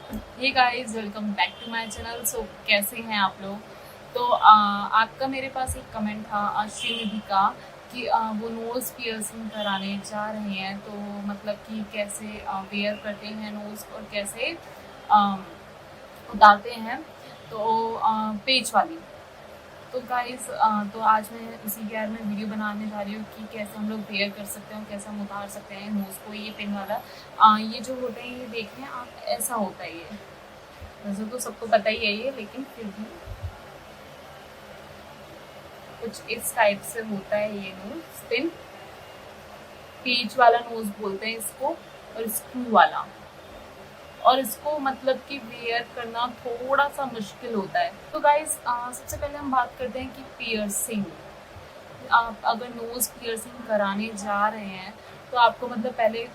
Hey guys, welcome back to my channel. So कैसे हैं आप लोग? तो आपका मेरे पास एक कमेंट था श्रीनिधि का कि वो नोज़ पियर्सिंग कराने जा रहे हैं, तो मतलब कि कैसे वेयर करते हैं नोज़ और कैसे अ, उतारते हैं, तो पेच वाली। तो गाइस, तो आज मैं उसी के बारे में वीडियो बनाने जा रही हूँ कि कैसे हम लोग वेयर कर सकते हैं और कैसे हम उतार सकते हैं नोज़ को। ये पिन वाला ये जो होता है, ये देख रहे हैं आप, ऐसा होता है ये। वैसे तो सबको पता ही है ये, लेकिन फिर भी कुछ इस टाइप से होता है ये नोज स्पिन। पेच वाला नोज बोलते हैं इसको, और स्क्रू वाला। और इसको मतलब कि वेयर करना थोड़ा सा मुश्किल होता है। तो गाइज, सबसे पहले हम बात करते हैं कि पियर्सिंग। आप अगर नोज पियर्सिंग कराने जा रहे हैं, तो आपको मतलब पहले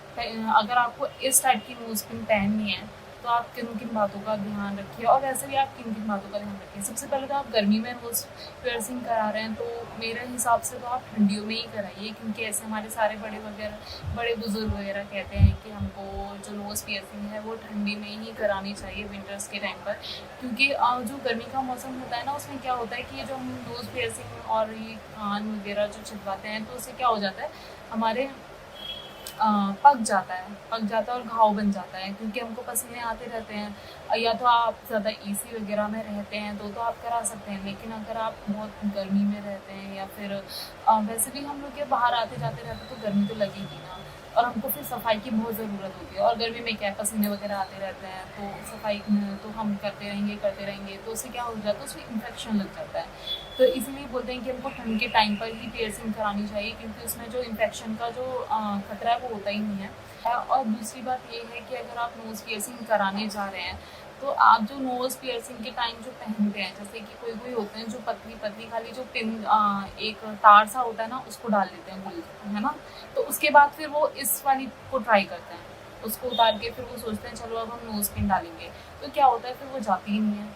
अगर आपको इस टाइप की नोज पिन पहननी है, तो आप किन किन बातों का ध्यान रखिए, और वैसे भी आप किन किन बातों का ध्यान रखिए। सबसे पहले तो आप गर्मी में नोज पियर्सिंग करा रहे हैं, तो मेरे हिसाब से तो आप ठंडियों में ही कराइए, क्योंकि ऐसे हमारे सारे बड़े बुजुर्ग वगैरह कहते हैं कि हमको जो नोज़ पियर्सिंग है वो ठंडी में ही करानी चाहिए, विंटर्स के टाइम पर। क्योंकि जो गर्मी का मौसम होता है ना, उसमें क्या होता है कि ये जो हम नोज़ पियर्सिंग और ये कान वगैरह जो छिदवाते हैं, तो उससे क्या हो जाता है, हमारे पक जाता है और घाव बन जाता है, क्योंकि हमको पसीने आते रहते हैं। या तो आप ज़्यादा एसी वगैरह में रहते हैं तो आप करा सकते हैं, लेकिन अगर आप बहुत गर्मी में रहते हैं, या फिर वैसे भी हम लोग के बाहर आते जाते रहते हैं, तो गर्मी तो लगेगी ना। और हमको फिर सफाई की बहुत ज़रूरत होती है, और गर्मी में क्या है, पसीने वगैरह आते रहते हैं, तो सफाई तो हम करते रहेंगे, तो उससे क्या हो जाता है, उसमें इन्फेक्शन लग जाता है। तो इसीलिए बोलते हैं कि हमको ठंड के टाइम पर ही पियर्सिंग करानी चाहिए, क्योंकि उसमें जो इन्फेक्शन का जो खतरा है वो होता ही नहीं है। और दूसरी बात ये है कि अगर आप नोज़ पियर्सिंग कराने जा रहे हैं, तो आप जो नोज़ पियर्सिंग के टाइम जो पहनते हैं, जैसे कि कोई कोई होते हैं जो पतली पतली खाली जो पिन एक तार सा होता है ना, उसको डाल देते हैं गुल, है ना। तो उसके बाद फिर वो इस वाली को ट्राई करते हैं, उसको उतार के फिर वो सोचते हैं चलो अब हम नोज़ पिन डालेंगे। तो क्या होता है, फिर वो जाती ही नहीं है।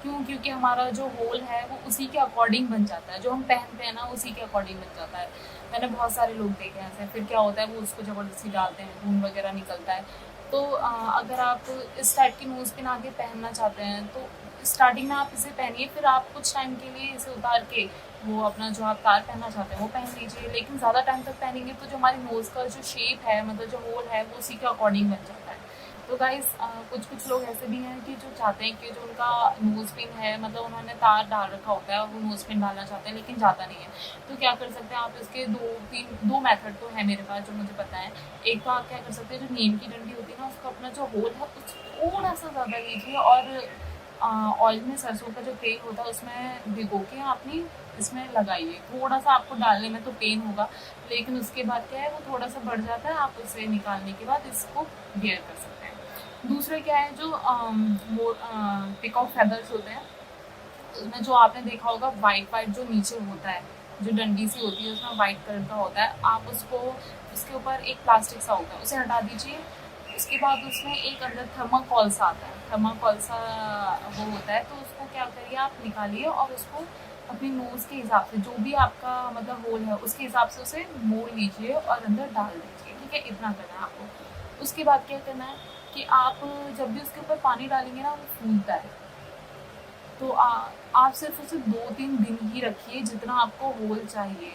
क्यों? क्योंकि हमारा जो होल है वो उसी के अकॉर्डिंग बन जाता है, जो हम पहनते हैं ना उसी के अकॉर्डिंग बन जाता है। मैंने बहुत सारे लोग देखे हैं ऐसे। फिर क्या होता है, वो उसको ज़बरदस्ती डालते हैं, खून वगैरह निकलता है। तो अगर आप इस टाइप की नोज़ पिन आगे पहनना चाहते हैं, तो स्टार्टिंग में आप इसे पहनिए, फिर आप कुछ टाइम के लिए इसे उतार के वो अपना जो आप तार पहनना चाहते हैं वो पहन लीजिए। लेकिन ज़्यादा टाइम तक पहनेंगे तो जो हमारी नोज़ का जो शेप है, मतलब जो होल है, वो उसी के अकॉर्डिंग बन जाता है। तो गाइस, कुछ कुछ लोग ऐसे भी हैं कि जो चाहते हैं कि जो उनका नोज़ पिन है, मतलब उन्होंने तार डाल रखा होता है, वो नोज़ पिन डालना चाहते हैं लेकिन जाता नहीं है। तो क्या कर सकते हैं आप, इसके दो मेथड तो है मेरे पास जो मुझे पता है। एक तो आप क्या कर सकते हैं, जो नीम की डंडी होती है ना, उसका अपना जो होल है उसको थोड़ा सा ज़्यादा लीजिए, और ऑयल में सरसों का जो तेल होता है उसमें भिगो के आपने इसमें लगाइए। थोड़ा सा आपको डालने में तो पेन होगा, लेकिन उसके बाद क्या है, वो थोड़ा सा बढ़ जाता है, आप उसे निकालने के बाद इसको बियर कर सकते हैं। दूसरे क्या है, जो वो पिकॉक फेदर्स होते हैं, उसमें जो आपने देखा होगा वाइट वाइट जो नीचे होता है, जो डंडी सी होती है उसमें वाइट कलर का होता है, आप उसको, उसके ऊपर एक प्लास्टिक सा होता है, उसे हटा दीजिए। उसके बाद उसमें एक अंदर थर्माकोल सा आता है, थर्माकोल सा वो होता है, तो उसको क्या करिए, आप निकालिए और उसको अपनी नोज़ के हिसाब से, जो भी आपका मतलब होल है उसके हिसाब से उसे मोड़ लीजिए और अंदर डाल दीजिए। ठीक है, इतना करना है आपको। उसके बाद क्या करना है कि आप जब भी उसके ऊपर पानी डालेंगे ना, वो फूलता है, तो आप सिर्फ उसे 2-3 दिन ही रखिए, जितना आपको होल चाहिए।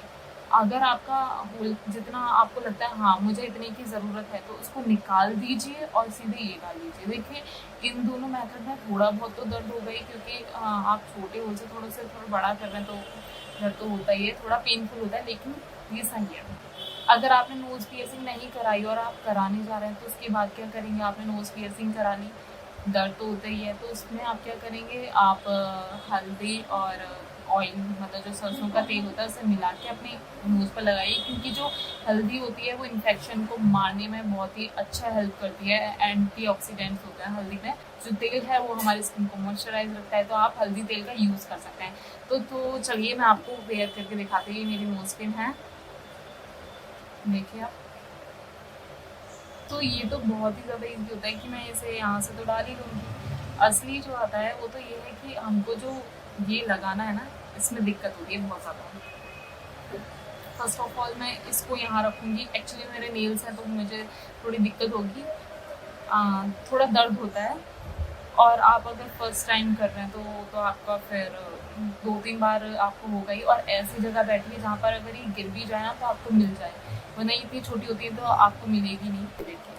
अगर आपका होल जितना आपको लगता है, हाँ मुझे इतने की ज़रूरत है, तो उसको निकाल दीजिए और सीधे ये डाल दीजिए। देखिए, इन दोनों मेथड में थोड़ा बहुत तो दर्द होगा ही, क्योंकि आप छोटे होल से थोड़ा बड़ा कर रहे हैं, तो दर्द तो होता ही है, थोड़ा पेनफुल होता है, लेकिन ये सही है। अगर आपने नोज़ पियर्सिंग नहीं कराई और आप कराने जा रहे हैं, तो उसके बाद क्या करेंगे, आपने नोज़ पियर्सिंग करा ली, दर्द तो होता ही है, तो उसमें आप क्या करेंगे, आप हल्दी और ऑयल, मतलब जो सरसों का तेल होता है, उसे मिला के अपने नोज़ पर लगाइए, क्योंकि जो हल्दी होती है वो इन्फेक्शन को मारने में बहुत ही अच्छा हेल्प करती है। एंटीऑक्सीडेंट्स होता है हल्दी में। जो तेल है वो हमारी स्किन को मॉइस्चराइज रखता है, तो आप हल्दी तेल का यूज़ कर सकते हैं। तो चलिए मैं आपको वेयर करके दिखाती हूँ। ये मेरी नोज़ पिन है, देखिए आप। तो ये तो बहुत ही ज़्यादा ईज़ी होता है कि मैं इसे यहाँ से तो डाल ही लूँगी। असली जो आता है वो तो ये है कि हमको जो ये लगाना है ना, इसमें दिक्कत होती है बहुत ज़्यादा। फर्स्ट ऑफ ऑल मैं इसको यहाँ रखूँगी। एक्चुअली मेरे नेल्स हैं तो मुझे थोड़ी दिक्कत होगी, थोड़ा दर्द होता है, और आप अगर फर्स्ट टाइम कर रहे हैं तो आपका फिर 2-3 बार आपको होगा ही। और ऐसी जगह बैठिए जहाँ पर अगर ये गिर भी जाए ना तो आपको मिल जाए, वरना ये इतनी छोटी होती है तो आपको मिलेगी नहीं। देखिए,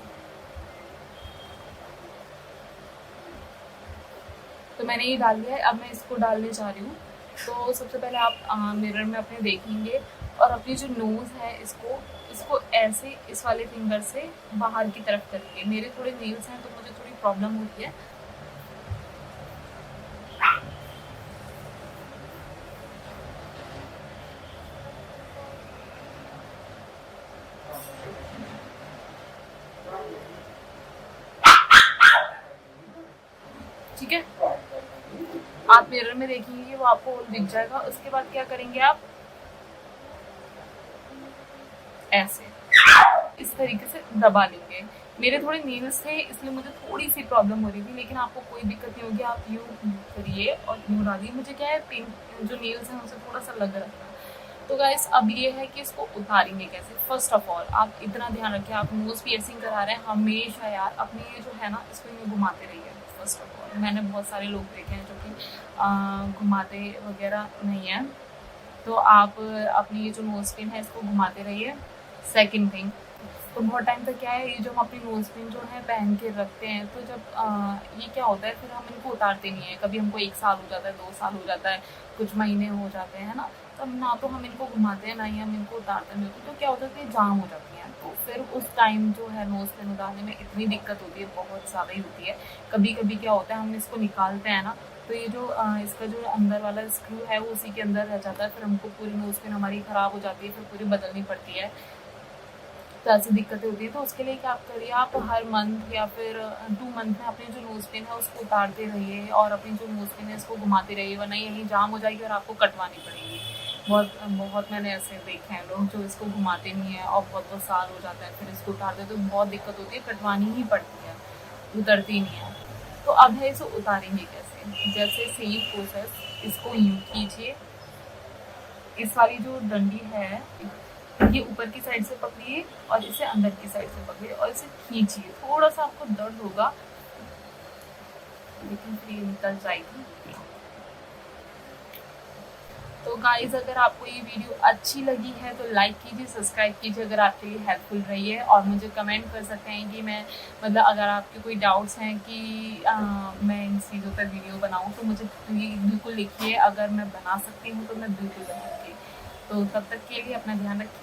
तो मैंने ये डाल दिया है, अब मैं इसको डालने जा रही हूँ। तो सबसे पहले आप मिरर में अपने देखेंगे और अपनी जो नोज़ है इसको इसको ऐसे इस वाले फिंगर से बाहर की तरफ करके, मेरे थोड़े नेल्स हैं तो मुझे थोड़ी प्रॉब्लम होती है। ठीक है, आप मिरर में देखेंगे वो आपको दिख जाएगा। उसके बाद क्या करेंगे आप, ऐसे इस तरीके से दबा लेंगे। मेरे थोड़े नेल्स थे इसलिए मुझे थोड़ी सी प्रॉब्लम हो रही थी, लेकिन आपको कोई दिक्कत नहीं होगी। आप यूँ करिए और यूँ डालिए। मुझे क्या है, पेन जो नेल्स हैं उनसे थोड़ा सा लग रहा था। तो गाइस अब ये है कि इसको उतारेंगे कैसे। फर्स्ट ऑफ ऑल आप इतना ध्यान रखिए, आप नोज पियर्सिंग करा रहे हैं हमेशा यार अपने ये जो है ना इसको यूँ घुमाते रहिए। फर्स्ट ऑफ ऑल मैंने बहुत सारे लोग देखे हैं जो कि घुमाते वगैरह नहीं है, तो आप अपनी ये जो नोज पिन है इसको घुमाते रहिए। सेकंड थिंग, तो बहुत टाइम तक क्या है, ये जो हम अपनी नोज पिन जो है पहन के रखते हैं, तो जब ये क्या होता है फिर हम इनको उतारते नहीं है। कभी हमको 1 साल हो जाता है, 2 साल हो जाता है, कुछ महीने हो जाते हैं ना, तब ना तो हम इनको घुमाते हैं ना ही हम इनको उतारते नहीं होते। तो क्या होता है कि जाम हो जाती हैं, तो फिर उस टाइम जो है नोज पिन उतारने में इतनी दिक्कत होती है, बहुत ज़्यादा ही होती है। कभी कभी क्या होता है हम इसको निकालते हैं ना, तो ये जो इसका जो अंदर वाला स्क्रू है वो उसी के अंदर रह जाता है, फिर हमको पूरी नोज पिन हमारी ख़राब हो जाती है, फिर पूरी बदलनी पड़ती है। तो ऐसी दिक्कतें होती हैं। तो उसके लिए क्या आप करिए, आप हर मंथ या फिर 2 मंथ में अपनी जो नोज पिन है उसको उतारते रहिए और अपनी जो नोज पिन है इसको घुमाते रहिए, वरना यहीं जाम हो जाएगी और आपको कटवानी पड़ेगी। बहुत बहुत मैंने ऐसे देखे हैं लोग जो इसको घुमाते नहीं हैं और बहुत बहुत साल हो जाता है, फिर इसको उतारते तो बहुत दिक्कत होती है, कटवानी ही पड़ती है, उतरती नहीं है। तो अब है इसे उतारेंगे कैसे। जैसे सेम प्रोसेस, इसको यूँ कीजिए, इस वाली जो डंडी है ये ऊपर की साइड से पकड़िए और इसे अंदर की साइड से पकड़िए और इसे खींचिए। थोड़ा सा आपको दर्द होगा लेकिन फिर ये निकल जाएगी। तो गाइज अगर आपको ये वीडियो अच्छी लगी है तो लाइक कीजिए, सब्सक्राइब कीजिए अगर आपके लिए हेल्पफुल रही है, और मुझे कमेंट कर सकते हैं कि मैं मतलब अगर आपके कोई डाउट्स हैं कि मैं इन चीज़ों पर वीडियो बनाऊं तो मुझे बिल्कुल लिखिए। अगर मैं बना सकती हूँ तो मैं बिल्कुल बनाऊँगी। तो तब तक के लिए अपना ध्यान रखिए।